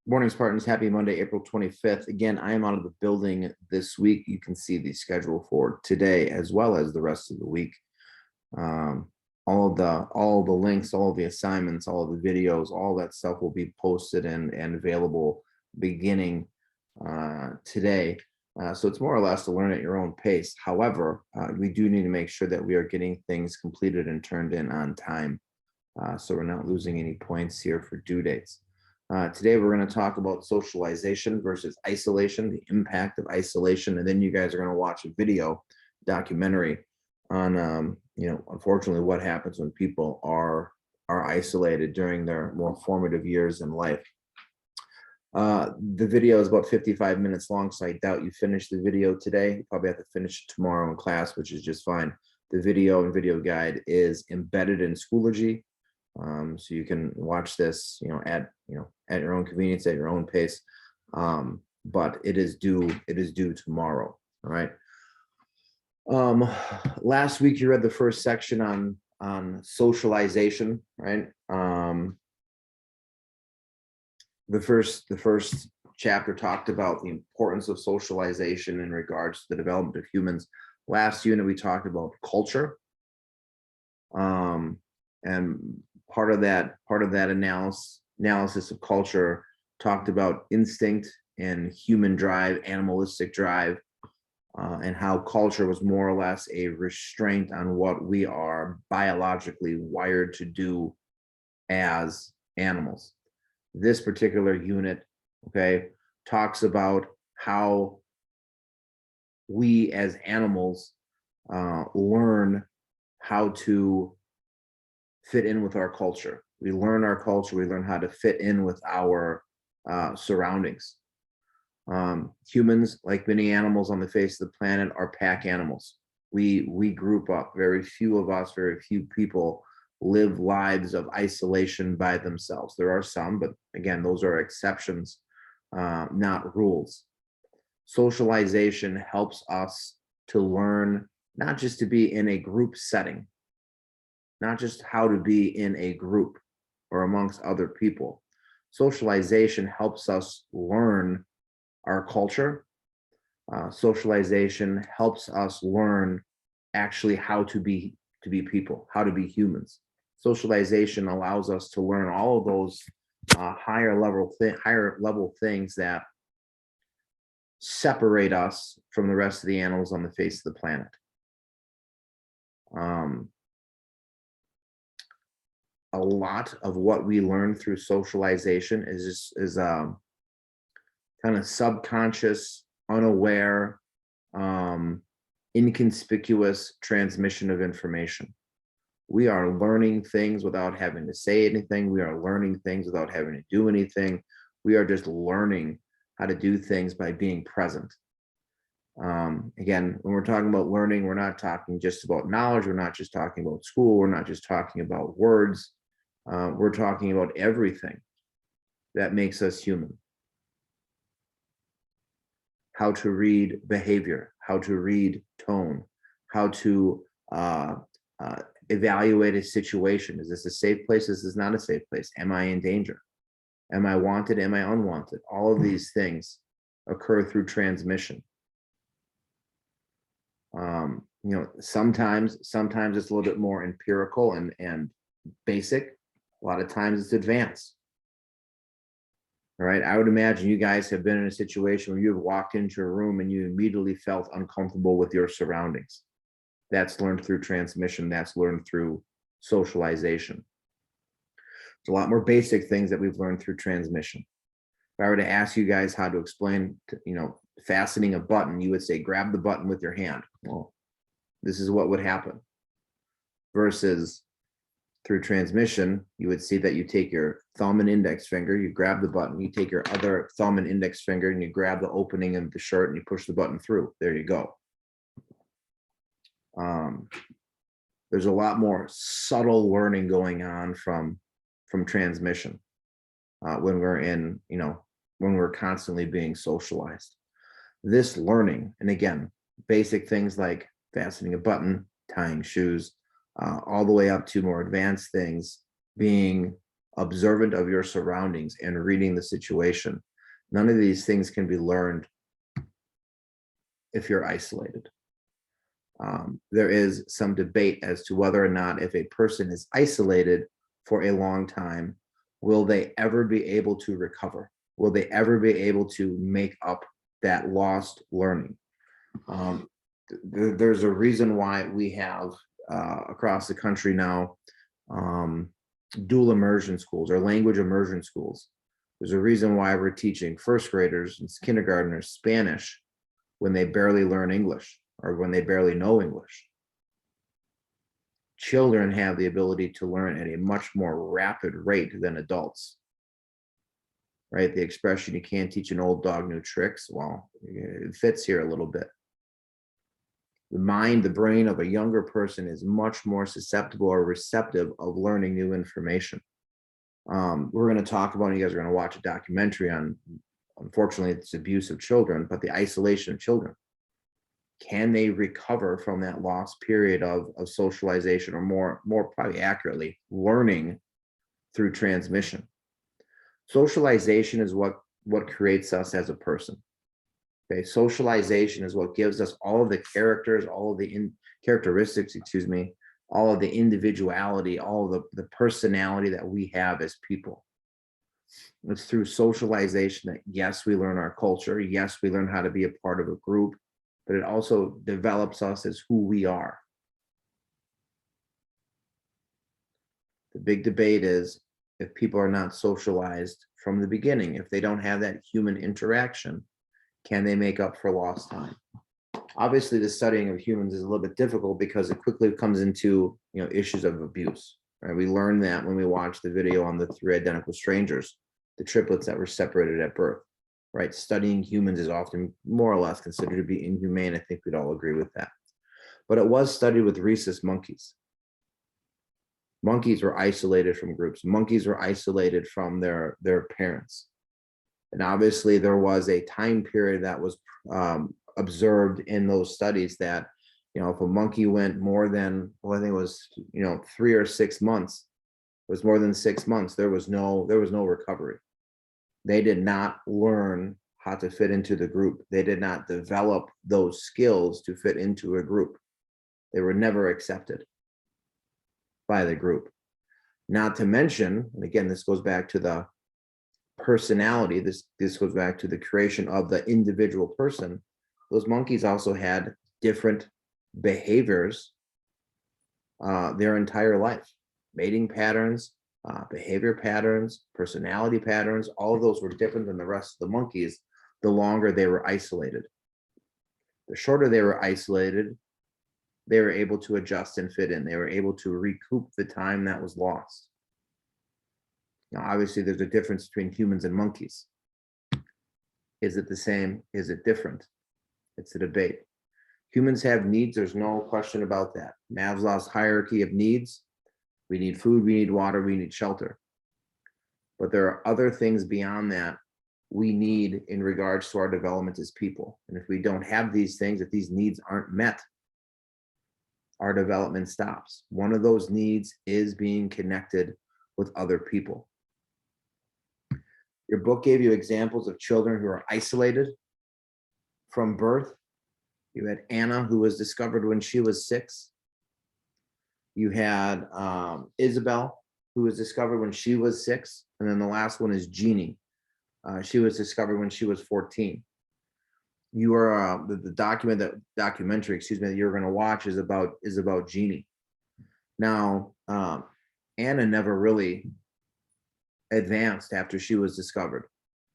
Morning, Spartans. Happy Monday, April 25th. Again, I am out of the building this week. You can see the schedule for today as well as the rest of the week. All of the links, all of the assignments, all of the videos, all that stuff will be posted and available beginning today. So it's more or less to learn at your own pace. However, we do need to make sure that we are getting things completed and turned in on time. So we're not losing any points here for due dates. Today, we're going to talk about socialization versus isolation, the impact of isolation, and then you guys are going to watch a video documentary on, unfortunately, what happens when people are isolated during their more formative years in life. The video is about 55 minutes long, so I doubt you finish the video today. You probably have to finish it tomorrow in class, which is just fine. The video and video guide is embedded in Schoology. So you can watch this, at your own convenience, at your own pace. But it is due tomorrow. All right. Last week you read the first section on socialization, right? The first chapter talked about the importance of socialization in regards to the development of humans. Last unit we talked about culture. And part of that analysis of culture talked about instinct and human drive, animalistic drive, and how culture was more or less a restraint on what we are biologically wired to do as animals. This particular unit, talks about how we as animals learn how to fit in with our culture. We learn our culture. We learn how to fit in with our surroundings. Humans, like many animals on the face of the planet, are pack animals. We group up. Very few of us, very few people live lives of isolation by themselves. There are some, but again, those are exceptions, not rules. Socialization helps us to learn not just to be in a group setting, not just how to be in a group or amongst other people. Socialization helps us learn our culture. Socialization helps us learn actually how to be people, how to be humans. Socialization allows us to learn all of those higher level things that separate us from the rest of the animals on the face of the planet. A lot of what we learn through socialization is kind of subconscious, unaware, inconspicuous transmission of information. We are learning things without having to say anything. We are learning things without having to do anything. We are just learning how to do things by being present. Again, when we're talking about learning, we're not talking just about knowledge. We're not just talking about school. We're not just talking about words. We're talking about everything that makes us human. How to read behavior, how to read tone, how to evaluate a situation. Is this a safe place? Is this not a safe place? Am I in danger? Am I wanted? Am I unwanted? All of these things occur through transmission. Sometimes it's a little bit more empirical and basic. A lot of times it's advanced. All right. I would imagine you guys have been in a situation where you've walked into a room and you immediately felt uncomfortable with your surroundings. That's learned through transmission. That's learned through socialization. It's a lot more basic things that we've learned through transmission. If I were to ask you guys how to explain, fastening a button, you would say, grab the button with your hand. Well, this is what would happen. Versus through transmission, you would see that you take your thumb and index finger, you grab the button, you take your other thumb and index finger and you grab the opening of the shirt and you push the button through. There you go. There's a lot more subtle learning going on from transmission when we're constantly being socialized. This learning, and again, basic things like fastening a button, tying shoes, all the way up to more advanced things, being observant of your surroundings, and reading the situation. None of these things can be learned if you're isolated. There is some debate as to whether or not, if a person is isolated for a long time, will they ever be able to recover? Will they ever be able to make up that lost learning? There's a reason why we have across the country now dual immersion schools or language immersion schools. There's a reason why we're teaching first graders and kindergartners Spanish when they barely learn English or when they barely know English. Children have the ability to learn at a much more rapid rate than adults. Right? The expression, you can't teach an old dog new tricks, well, it fits here a little bit. The mind, the brain of a younger person is much more susceptible or receptive of learning new information. We're going to talk about, you guys are going to watch a documentary on, unfortunately, it's abuse of children, but the isolation of children. Can they recover from that lost period of socialization, or more probably accurately, learning through transmission? Socialization is what creates us as a person. Okay, socialization is what gives us all of the characters, all of the characteristics, excuse me, all of the individuality, all of the personality that we have as people. It's through socialization that, yes, we learn our culture. Yes, we learn how to be a part of a group, but it also develops us as who we are. The big debate is, if people are not socialized from the beginning, if they don't have that human interaction, can they make up for lost time? Obviously, the studying of humans is a little bit difficult because it quickly comes into, issues of abuse. Right? We learned that when we watched the video on the 3 identical strangers, the triplets that were separated at birth. Right? Studying humans is often more or less considered to be inhumane. I think we'd all agree with that. But it was studied with rhesus monkeys. Monkeys were isolated from groups. Monkeys were isolated from their parents. And obviously, there was a time period that was observed in those studies that, if a monkey went more than, well, I think it was, 3 or 6 months, it was more than 6 months, there was no recovery. They did not learn how to fit into the group. They did not develop those skills to fit into a group. They were never accepted by the group. Not to mention, and again, this goes back to the personality, this goes back to the creation of the individual person. Those monkeys also had different behaviors their entire life. Mating patterns, behavior patterns, personality patterns, all of those were different than the rest of the monkeys the longer they were isolated. The shorter they were isolated, they were able to adjust and fit in. They were able to recoup the time that was lost. Now, obviously, there's a difference between humans and monkeys. Is it the same? Is it different? It's a debate. Humans have needs. There's no question about that. Maslow's hierarchy of needs. We need food, we need water, we need shelter. But there are other things beyond that we need in regards to our development as people. And if we don't have these things, if these needs aren't met, our development stops. One of those needs is being connected with other people. Your book gave you examples of children who are isolated from birth. You had Anna, who was discovered when she was 6. You had Isabelle, who was discovered when she was 6. And then the last one is Jeannie. She was discovered when she was 14. You are the documentary, that you're going to watch is about Jeannie. Now, Anna never really advanced after she was discovered.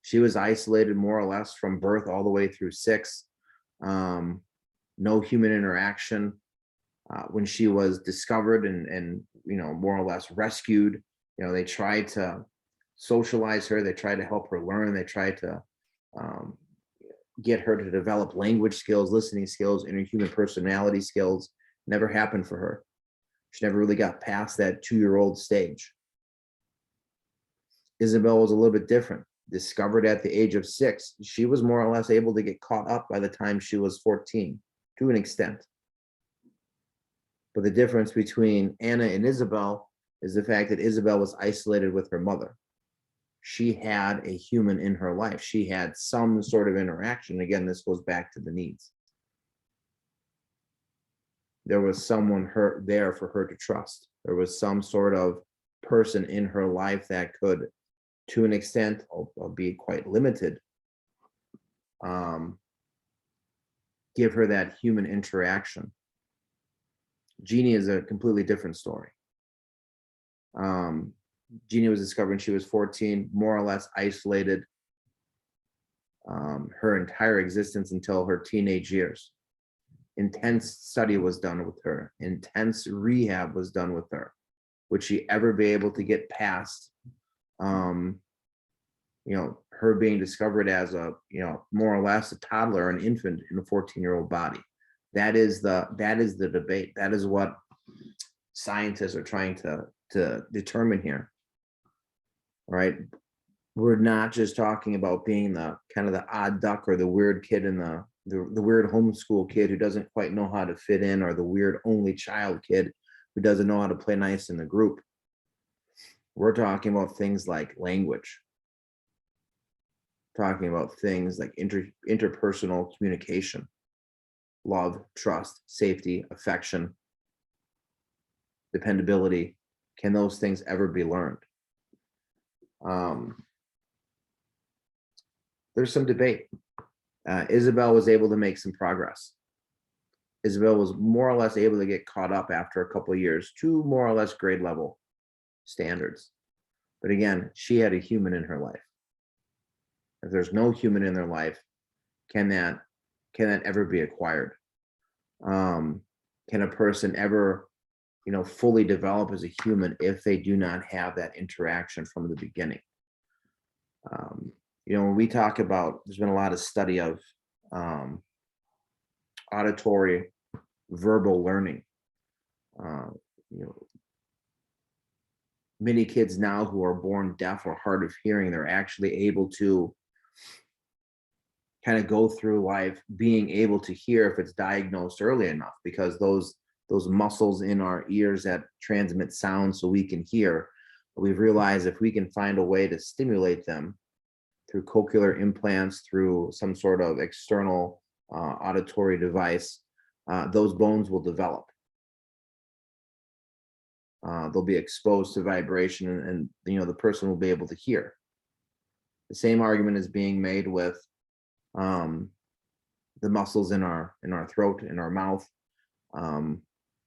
She was isolated more or less from birth all the way through 6. No human interaction. When she was discovered and more or less rescued, they tried to socialize her. They tried to help her learn. They tried to get her to develop language skills, listening skills, interhuman personality skills. Never happened for her. She never really got past that 2-year-old stage. Isabelle was a little bit different. Discovered at the age of 6, she was more or less able to get caught up by the time she was 14, to an extent. But the difference between Anna and Isabelle is the fact that Isabelle was isolated with her mother. She had a human in her life. She had some sort of interaction. Again, this goes back to the needs. There was someone there for her to trust. There was some sort of person in her life that could, to an extent, albeit quite limited, give her that human interaction. Jeannie is a completely different story. Jeannie was discovered when she was 14, more or less isolated her entire existence until her teenage years. Intense study was done with her. Intense rehab was done with her. Would she ever be able to get past, her being discovered as a, more or less a toddler, an infant in a 14-year-old body? That is the debate. That is what scientists are trying to determine here. All right. We're not just talking about being the kind of the odd duck or the weird kid in the weird homeschool kid who doesn't quite know how to fit in, or the weird only child kid who doesn't know how to play nice in the group. We're talking about things like language, talking about things like interpersonal communication, love, trust, safety, affection, dependability. Can those things ever be learned? There's some debate. Isabelle was able to make some progress. Isabelle was more or less able to get caught up after a couple of years to more or less grade level standards. But again, she had a human in her life. If there's no human in their life, can that ever be acquired? Can a person ever, fully develop as a human if they do not have that interaction from the beginning? When we talk about, there's been a lot of study of auditory verbal learning. Many kids now who are born deaf or hard of hearing, they're actually able to kind of go through life being able to hear if it's diagnosed early enough, because those muscles in our ears that transmit sound so we can hear, we've realized if we can find a way to stimulate them through cochlear implants, through some sort of external auditory device, those bones will develop. They'll be exposed to vibration, and the person will be able to hear. The same argument is being made with the muscles in our throat, in our mouth.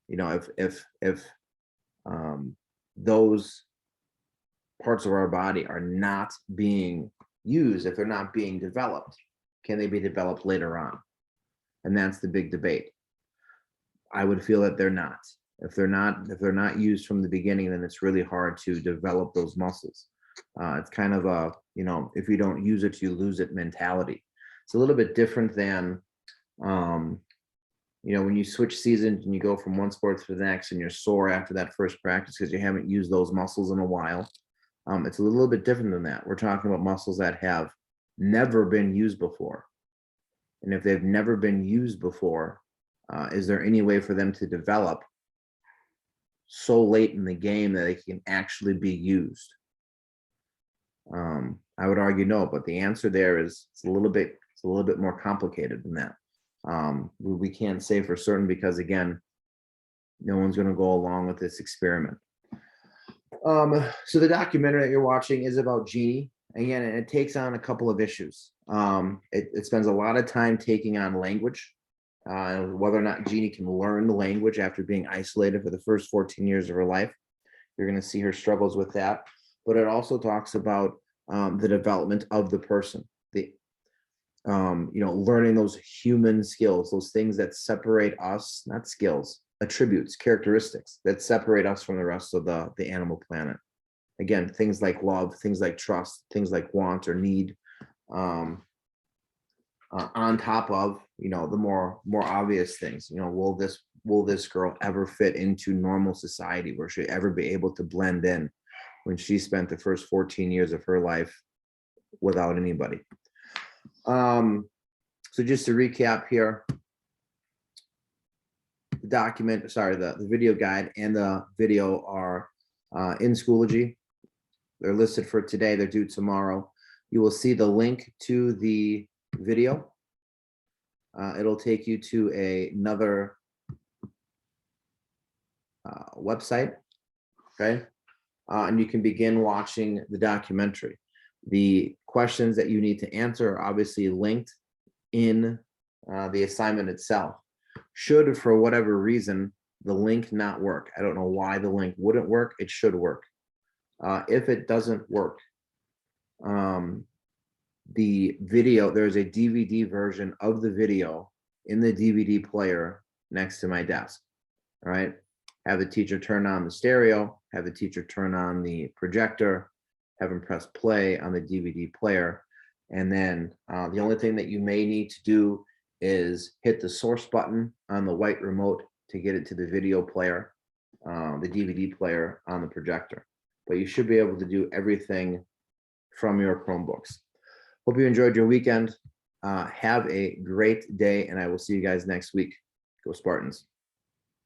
If those parts of our body are not being used, if they're not being developed, can they be developed later on? And that's the big debate. I would feel that they're not. If they're not used from the beginning, then it's really hard to develop those muscles. It's kind of a, if you don't use it, you lose it mentality. It's a little bit different than, when you switch seasons and you go from one sport to the next and you're sore after that first practice because you haven't used those muscles in a while. It's a little bit different than that. We're talking about muscles that have never been used before. And if they've never been used before, is there any way for them to develop so late in the game that they can actually be used? I would argue no, but the answer there is it's a little bit more complicated than that. We can't say for certain because, again, no one's going to go along with this experiment. So the documentary that you're watching is about Jeannie. Again, it takes on a couple of issues. It spends a lot of time taking on language, whether or not Jeannie can learn the language after being isolated for the first 14 years of her life. You're going to see her struggles with that. But it also talks about the development of the person, learning those human skills, those things that separate us, not skills, attributes, characteristics that separate us from the rest of the animal planet. Again, things like love, things like trust, things like want or need, on top of, the more obvious things. Will this girl ever fit into normal society? Will she ever be able to blend in when she spent the first 14 years of her life without anybody? So just to recap here, the video guide and the video are in Schoology. They're listed for today. They're due tomorrow. You will see the link to the video. It'll take you to another website, okay? And you can begin watching the documentary. The questions that you need to answer are obviously linked in the assignment itself. Should, for whatever reason, the link not work, I don't know why the link wouldn't work, it should work. If it doesn't work, the video, there's a DVD version of the video in the DVD player next to my desk. All right. Have the teacher turn on the stereo, have the teacher turn on the projector, have them press play on the DVD player. And then the only thing that you may need to do is hit the source button on the white remote to get it to the video player, the DVD player on the projector. But you should be able to do everything from your Chromebooks. Hope you enjoyed your weekend. Have a great day, and I will see you guys next week. Go Spartans.